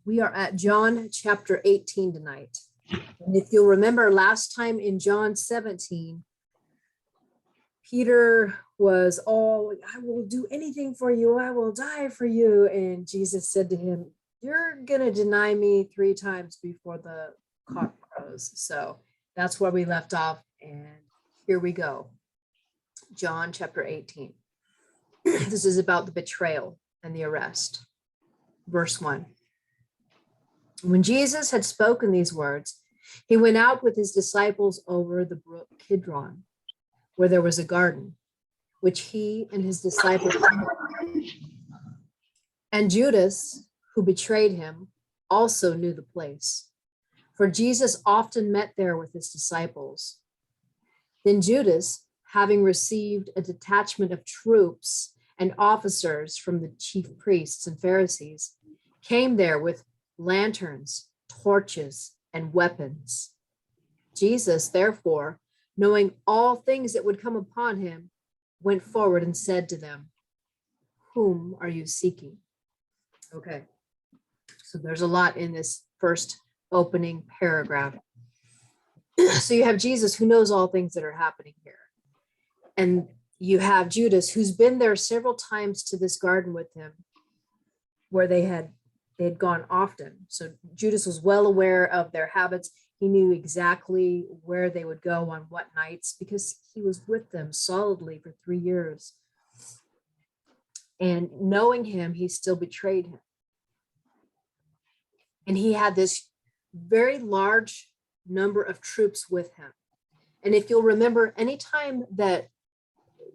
We are at John chapter 18 tonight. And if you'll remember last time in John 17, Peter was all, I will do anything for you. I will die for you. And Jesus said to him, you're going to deny me 3 times before the cock crows. So that's where we left off. And here we go. John chapter 18. This is about the betrayal and the arrest. Verse 1. When Jesus had spoken these words, he went out with his disciples over the brook Kidron, where there was a garden, which he and his disciples and Judas, who betrayed him, also knew the place, for Jesus often met there with his disciples. Then Judas, having received a detachment of troops and officers from the chief priests and Pharisees, came there with lanterns, torches, and weapons. Jesus, therefore, knowing all things that would come upon him, went forward and said to them, whom are you seeking? Okay, so there's a lot in this first opening paragraph. So you have Jesus, who knows all things that are happening here. And you have Judas, who's been there several times to this garden with him, where they had gone often. So Judas was well aware of their habits. He knew exactly where they would go on what nights because he was with them solidly for 3 years. And knowing him, he still betrayed him. And he had this very large number of troops with him. And if you'll remember, anytime that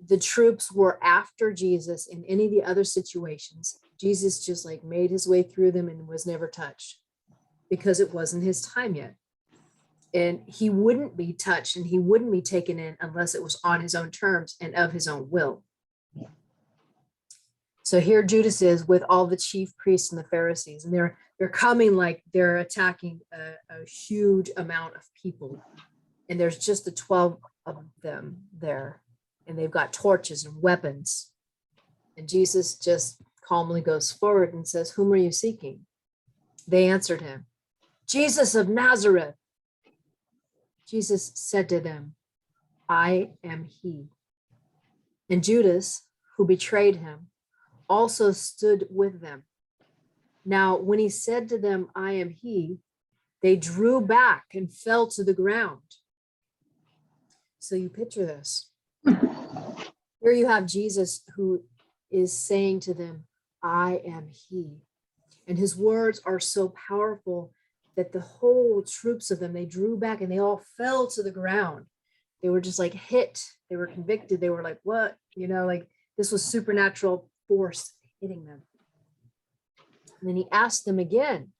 the troops were after Jesus in any of the other situations, Jesus just like made his way through them and was never touched because it wasn't his time yet. And he wouldn't be touched and he wouldn't be taken in unless it was on his own terms and of his own will. So here Judas is with all the chief priests and the Pharisees, and they're coming like they're attacking a huge amount of people. And there's just the 12 of them there, and they've got torches and weapons. And Jesus just calmly goes forward and says, whom are you seeking? They answered him, Jesus of Nazareth. Jesus said to them, I am he. And Judas, who betrayed him, also stood with them. Now, when he said to them, I am he, they drew back and fell to the ground. So you picture this. Here you have Jesus who is saying to them, I am he. And his words are so powerful that the whole troops of them, they drew back and they all fell to the ground. They were just like hit. They were convicted. They were like, what? You know, like this was supernatural force hitting them. And then he asked them again,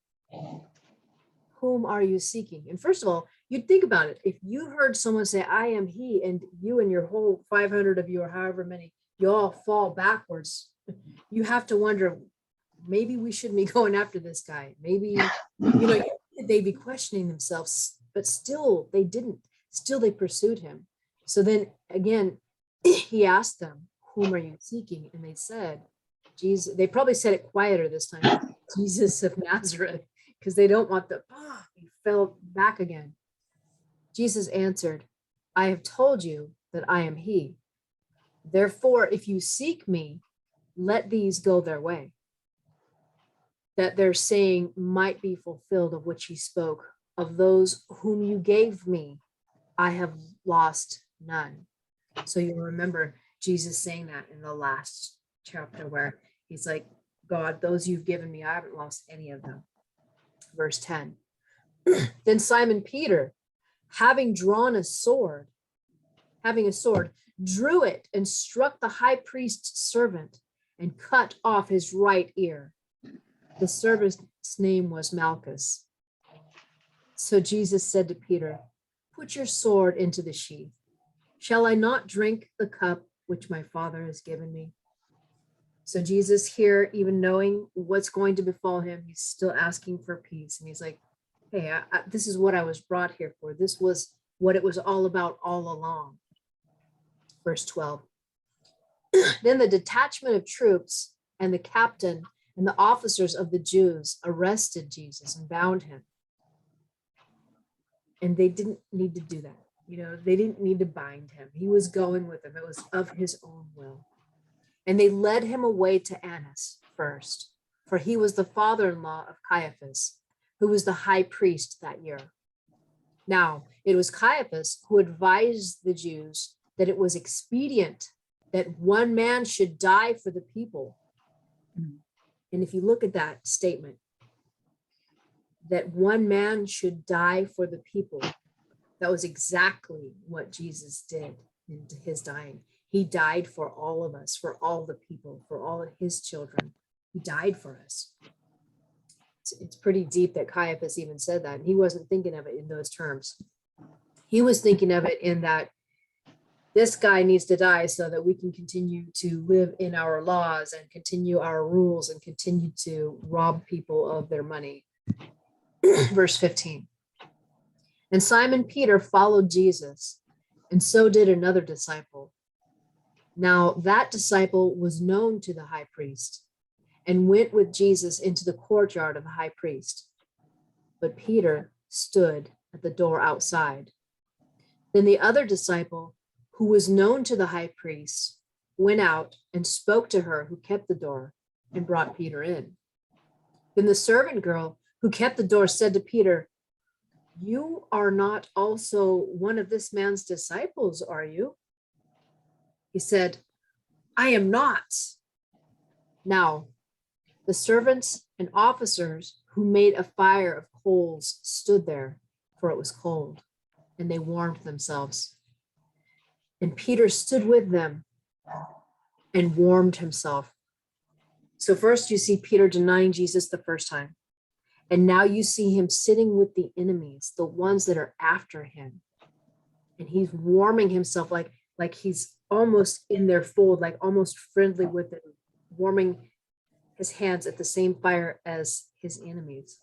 whom are you seeking? And first of all, you'd think about it. If you heard someone say, I am he, and you and your whole 500 of you or however many, you all fall backwards, you have to wonder, maybe we shouldn't be going after this guy. Maybe, they'd be questioning themselves, but still they didn't. Still they pursued him. So then again, he asked them, whom are you seeking? And they said, Jesus. They probably said it quieter this time, Jesus of Nazareth, because they don't want he fell back again. Jesus answered, I have told you that I am he. Therefore, if you seek me, let these go their way. That their saying might be fulfilled of which he spoke, of those whom you gave me, I have lost none. So you'll remember Jesus saying that in the last chapter where he's like, God, those you've given me, I haven't lost any of them. Verse 10. Then Simon Peter, having a sword, drew it and struck the high priest's servant and cut off his right ear. The servant's name was Malchus. So Jesus said to Peter, put your sword into the sheath. Shall I not drink the cup which my Father has given me? So Jesus here, even knowing what's going to befall him, he's still asking for peace. And he's like, hey, this is what I was brought here for. This was what it was all about all along. Verse 12. Then the detachment of troops and the captain And the officers of the Jews arrested Jesus and bound him. And they didn't need to do that. They didn't need to bind him. He was going with them. It was of his own will. And they led him away to Annas first, for he was the father-in-law of Caiaphas, who was the high priest that year. Now, it was Caiaphas who advised the Jews that it was expedient that one man should die for the people. And if you look at that statement, that one man should die for the people, that was exactly what Jesus did in his dying. He died for all of us, for all the people, for all of his children. He died for us. It's pretty deep that Caiaphas even said that. And he wasn't thinking of it in those terms. He was thinking of it in that this guy needs to die so that we can continue to live in our laws and continue our rules and continue to rob people of their money. Verse 15. And Simon Peter followed Jesus, and so did another disciple. Now that disciple was known to the high priest and went with Jesus into the courtyard of the high priest. But Peter stood at the door outside. Then the other disciple, who was known to the high priest, went out and spoke to her who kept the door and brought Peter in. Then the servant girl who kept the door said to Peter, "You are not also one of this man's disciples, are you?" He said, "I am not." Now, the servants and officers who made a fire of coals stood there, for it was cold, and they warmed themselves. And Peter stood with them and warmed himself. So first you see Peter denying Jesus the first time. And now you see him sitting with the enemies, the ones that are after him. And he's warming himself like he's almost in their fold, like almost friendly with them, warming his hands at the same fire as his enemies.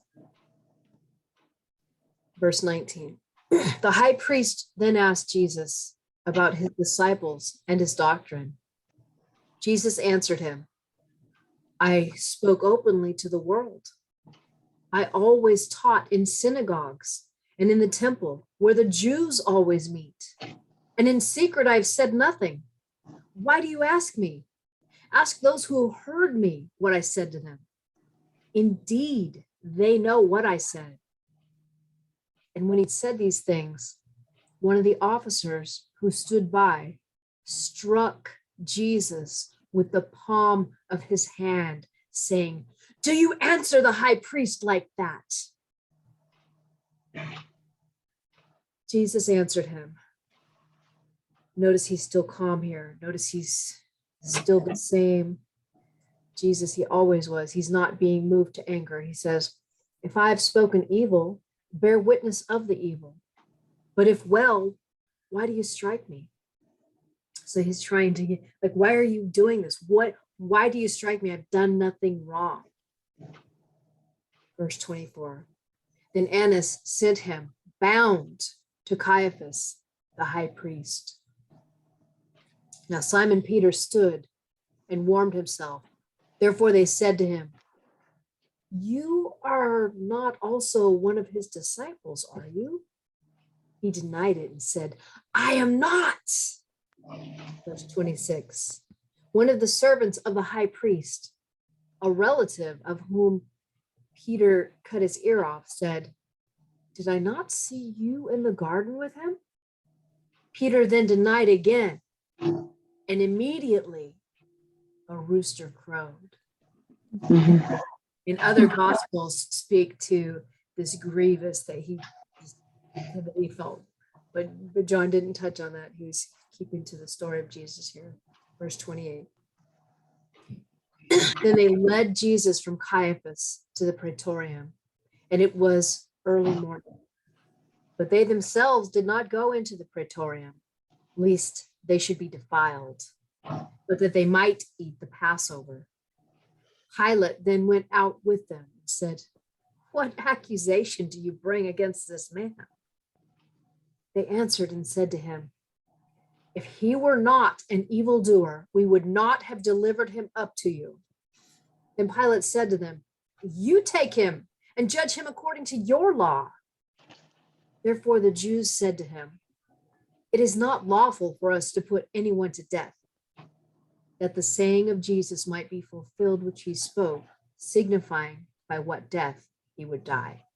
Verse 19. The high priest then asked Jesus about his disciples and his doctrine. Jesus answered him, "I spoke openly to the world. I always taught in synagogues and in the temple where the Jews always meet. And in secret I've said nothing. Why do you ask me? Ask those who heard me what I said to them. Indeed, they know what I said." And when he said these things, one of the officers who stood by struck Jesus with the palm of his hand, saying, "Do you answer the high priest like that?" Jesus answered him. Notice he's still calm here. Notice he's still the same Jesus he always was. He's not being moved to anger. He says, "If I have spoken evil, bear witness of the evil. But if well, why do you strike me?" So he's trying to get, like, why are you doing this? Why do you strike me? I've done nothing wrong. Verse 24. Then Annas sent him bound to Caiaphas, the high priest. Now Simon Peter stood and warmed himself. Therefore they said to him, "You are not also one of his disciples, are you?" He denied it and said, "I am not." Verse 26. One of the servants of the high priest, a relative of whom Peter cut his ear off, said, "Did I not see you in the garden with him?" Peter then denied again, and immediately a rooster crowed. In other gospels speak to this grievous that he felt, but John didn't touch on that. He was keeping to the story of Jesus here. Verse 28. Then they led Jesus from Caiaphas to the praetorium, and it was early morning. But they themselves did not go into the praetorium, lest they should be defiled, but that they might eat the Passover. Pilate then went out with them and said, "What accusation do you bring against this man?" They answered and said to him, "If he were not an evildoer, we would not have delivered him up to you." Then Pilate said to them, "You take him and judge him according to your law." Therefore the Jews said to him, "It is not lawful for us to put anyone to death," that the saying of Jesus might be fulfilled which he spoke, signifying by what death he would die.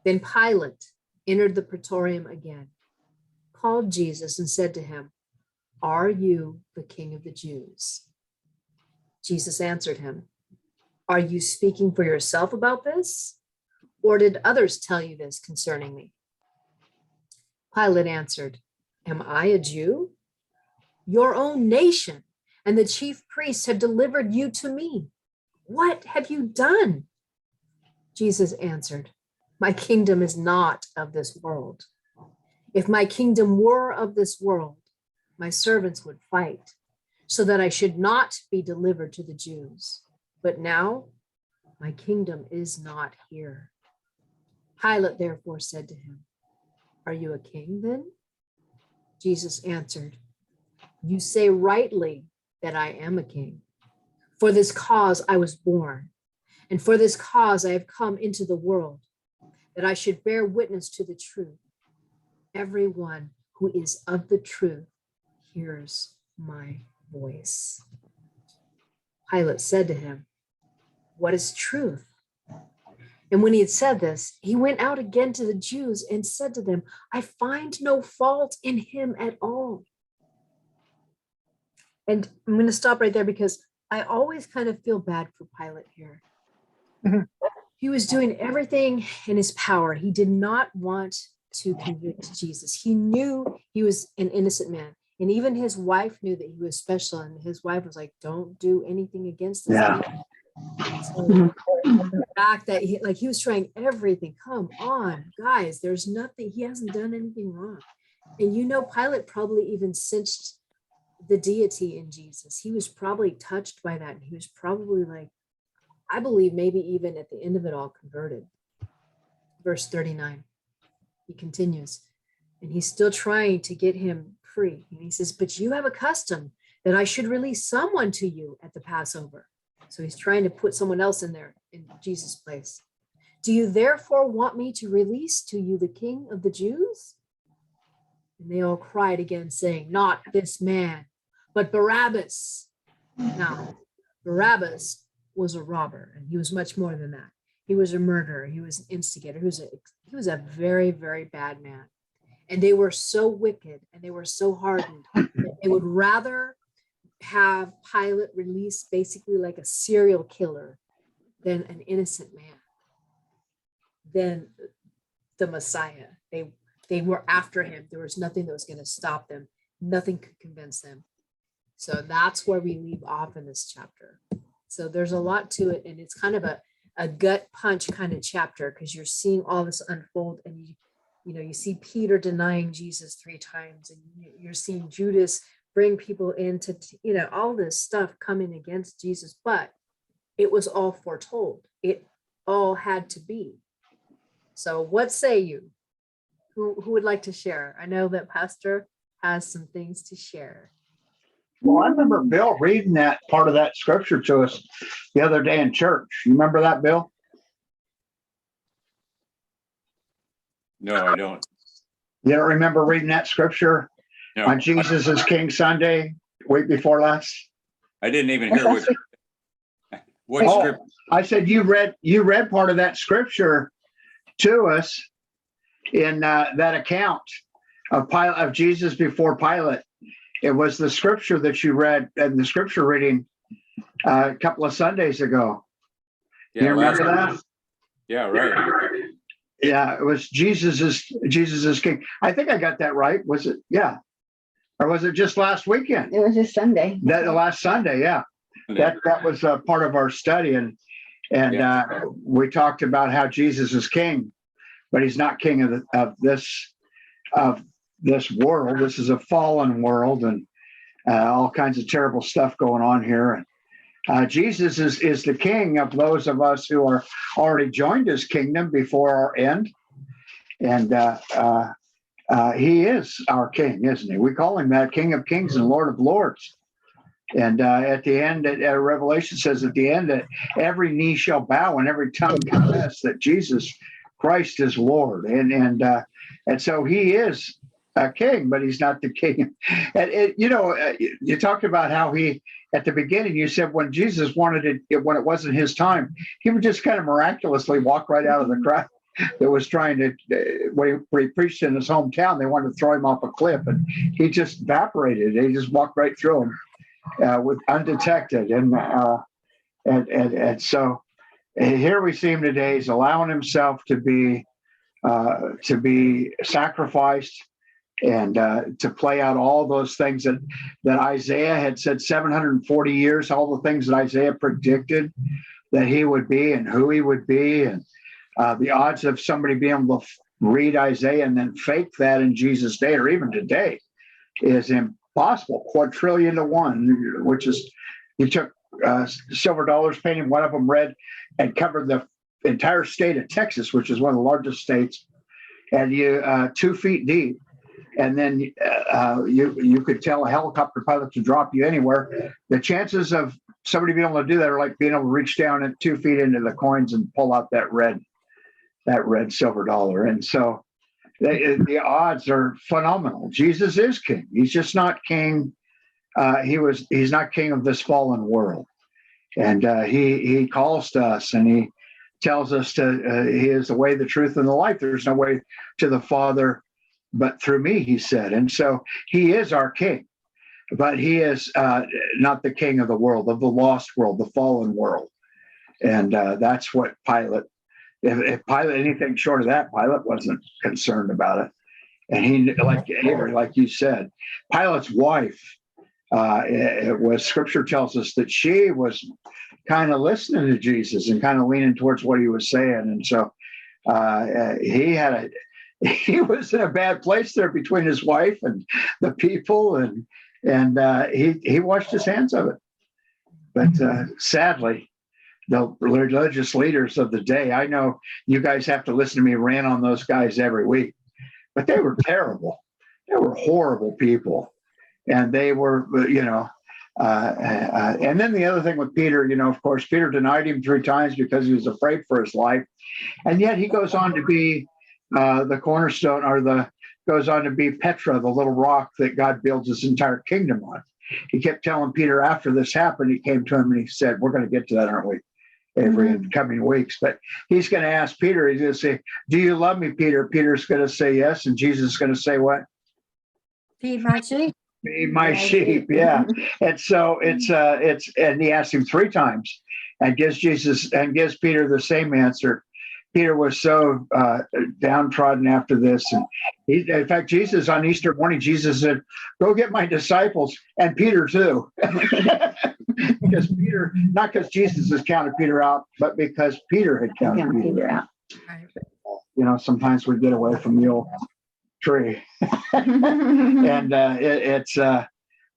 Then Pilate entered the praetorium again, called Jesus, and said to him, "Are you the king of the Jews?" Jesus answered him, "Are you speaking for yourself about this, or did others tell you this concerning me?" Pilate answered, "Am I a Jew? Your own nation and the chief priests have delivered you to me. What have you done?" Jesus answered, "My kingdom is not of this world. If my kingdom were of this world, my servants would fight so that I should not be delivered to the Jews. But now my kingdom is not here." Pilate therefore said to him, "Are you a king then?" Jesus answered, "You say rightly that I am a king. For this cause I was born, and for this cause I have come into the world, that I should bear witness to the truth. Everyone who is of the truth hears my voice." Pilate said to him, "What is truth?" And when he had said this, he went out again to the Jews and said to them, "I find no fault in him at all." And I'm going to stop right there because I always kind of feel bad for Pilate here. Mhm. He was doing everything in his power. He did not want to convict Jesus. He knew he was an innocent man. And even his wife knew that he was special. And his wife was like, "Don't do anything against this Yeah. man." So the fact that he was trying everything, come on, guys, there's nothing, he hasn't done anything wrong. And Pilate probably even sensed the deity in Jesus. He was probably touched by that. And he was probably like, I believe maybe even at the end of it all converted. Verse 39, he continues, and he's still trying to get him free. And he says, "But you have a custom that I should release someone to you at the Passover." So he's trying to put someone else in there in Jesus' place. "Do you therefore want me to release to you the King of the Jews?" And they all cried again, saying, "Not this man, but Barabbas." Now, Barabbas was a robber, and he was much more than that. He was a murderer. He was an instigator. He was a very, very bad man. And they were so wicked and they were so hardened that they would rather have Pilate release basically like a serial killer than an innocent man, than the Messiah. They were after him. There was nothing that was going to stop them. Nothing could convince them. So that's where we leave off in this chapter. So there's a lot to it, and it's kind of a gut punch kind of chapter because you're seeing all this unfold, and you see Peter denying Jesus 3 times, and you're seeing Judas bring people into, all this stuff coming against Jesus, but it was all foretold. It all had to be. So what say you? Who would like to share? I know that Pastor has some things to share. Well, I remember Bill reading that part of that scripture to us the other day in church. You remember that, Bill? No, I don't. You don't remember reading that scripture No, on Jesus is King Sunday, week before last? I didn't even hear what Oh, script. I said you read part of that scripture to us in that account of Jesus before Pilate. It was the scripture that you read in the scripture reading a couple of Sundays ago. Yeah, You remember that? Yeah, right. Yeah, it was Jesus is King. I think I got that right. Was it? Yeah. Or was it just last weekend? It was just Sunday. That last Sunday, yeah. That was part of our study, and we talked about how Jesus is King, but he's not King of this world. This is a fallen world, and all kinds of terrible stuff going on here. And Jesus is the King of those of us who are already joined his kingdom before our end, and he is our King, isn't he? We call him that, King of Kings and Lord of Lords. And at the end, Revelation says at the end that every knee shall bow and every tongue confess that Jesus Christ is Lord. And so he is a king, but he's not the king. And you talked about how he, at the beginning, you said when Jesus wanted it, when it wasn't his time, he would just kind of miraculously walk right out of the crowd that was trying to, when he preached in his hometown, they wanted to throw him off a cliff, and he just evaporated. He just walked right through them. With undetected, and so here we see him today. He's allowing himself to be sacrificed and to play out all those things that Isaiah had said 740 years, all the things that Isaiah predicted that he would be and who he would be, and the odds of somebody being able to read Isaiah and then fake that in Jesus' day or even today is impossible. Quadrillion to one, which is, you took silver dollars, painted one of them red, and covered the entire state of Texas, which is one of the largest states, and you 2 feet deep, and then you could tell a helicopter pilot to drop you anywhere. The chances of somebody being able to do that are like being able to reach down at 2 feet into the coins and pull out that red silver dollar. And so the odds are phenomenal. Jesus is king. He's just not king. He's not king of this fallen world. And he calls to us, and he tells us he is the way, the truth, and the life. There's no way to the Father but through me, he said. And so he is our king, but he is not the king of the world, of the lost world, the fallen world. And that's what Pilate, if Pilate, anything short of that, Pilate wasn't concerned about it. And he, like Avery, like you said, Pilate's wife, Scripture tells us that she was kind of listening to Jesus and kind of leaning towards what he was saying. And so he was in a bad place there between his wife and the people, and he washed his hands of it. But sadly, the religious leaders of the day, I know you guys have to listen to me rant on those guys every week, but they were terrible. They were horrible people. And they were, and then the other thing with Peter, of course, Peter denied him 3 times because he was afraid for his life. And yet he goes on to be the cornerstone, goes on to be Petra, the little rock that God builds his entire kingdom on. He kept telling Peter after this happened, he came to him and he said, we're going to get to that, aren't we, Avery, in coming weeks? But he's going to ask Peter, he's going to say, do you love me, Peter? Peter's going to say yes. And Jesus is going to say what? Feed my sheep. Feed my sheep. Yeah. And so and he asked him 3 times and gives Peter the same answer. Peter was so downtrodden after this. And in fact, Jesus, on Easter morning, Jesus said, go get my disciples, and Peter too. Because Peter, not because Jesus has counted Peter out, but because Peter had counted Peter out. Sometimes we get away from the old tree. And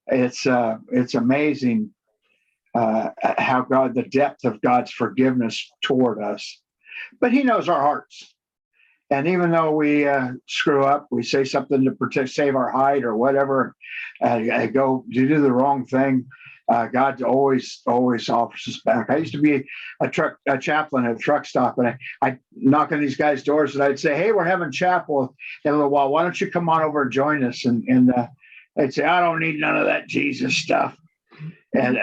it's amazing how the depth of God's forgiveness toward us. But he knows our hearts. And even though we screw up, we say something to save our hide or whatever, do the wrong thing, God always offers us back. I used to be a chaplain at a truck stop, and I knock on these guys' doors and I'd say, hey, we're having chapel in a little while. Why don't you come on over and join us? And they'd say, I don't need none of that Jesus stuff. And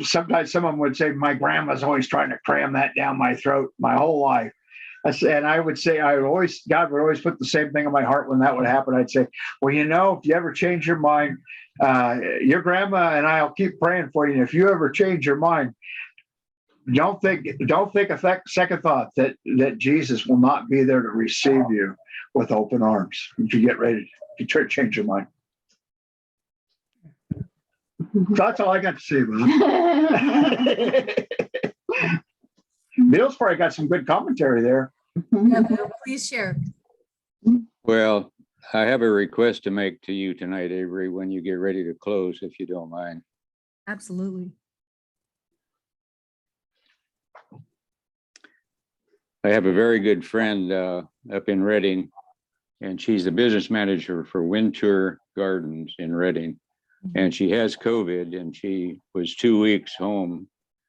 sometimes some of them would say, my grandma's always trying to cram that down my throat my whole life. I would say, God would always put the same thing in my heart when that would happen. I'd say, well, if you ever change your mind, your grandma and I'll keep praying for you. And if you ever change your mind, don't think a second thought that Jesus will not be there to receive you with open arms if you get ready to change your mind. So that's all I got to say about it. Bill's probably got some good commentary there. Yeah, Bill, please share. Well, I have a request to make to you tonight, Avery, when you get ready to close, if you don't mind. Absolutely. I have a very good friend up in Reading, and she's the business manager for Wintour Gardens in Reading. and she has COVID, and she was 2 weeks home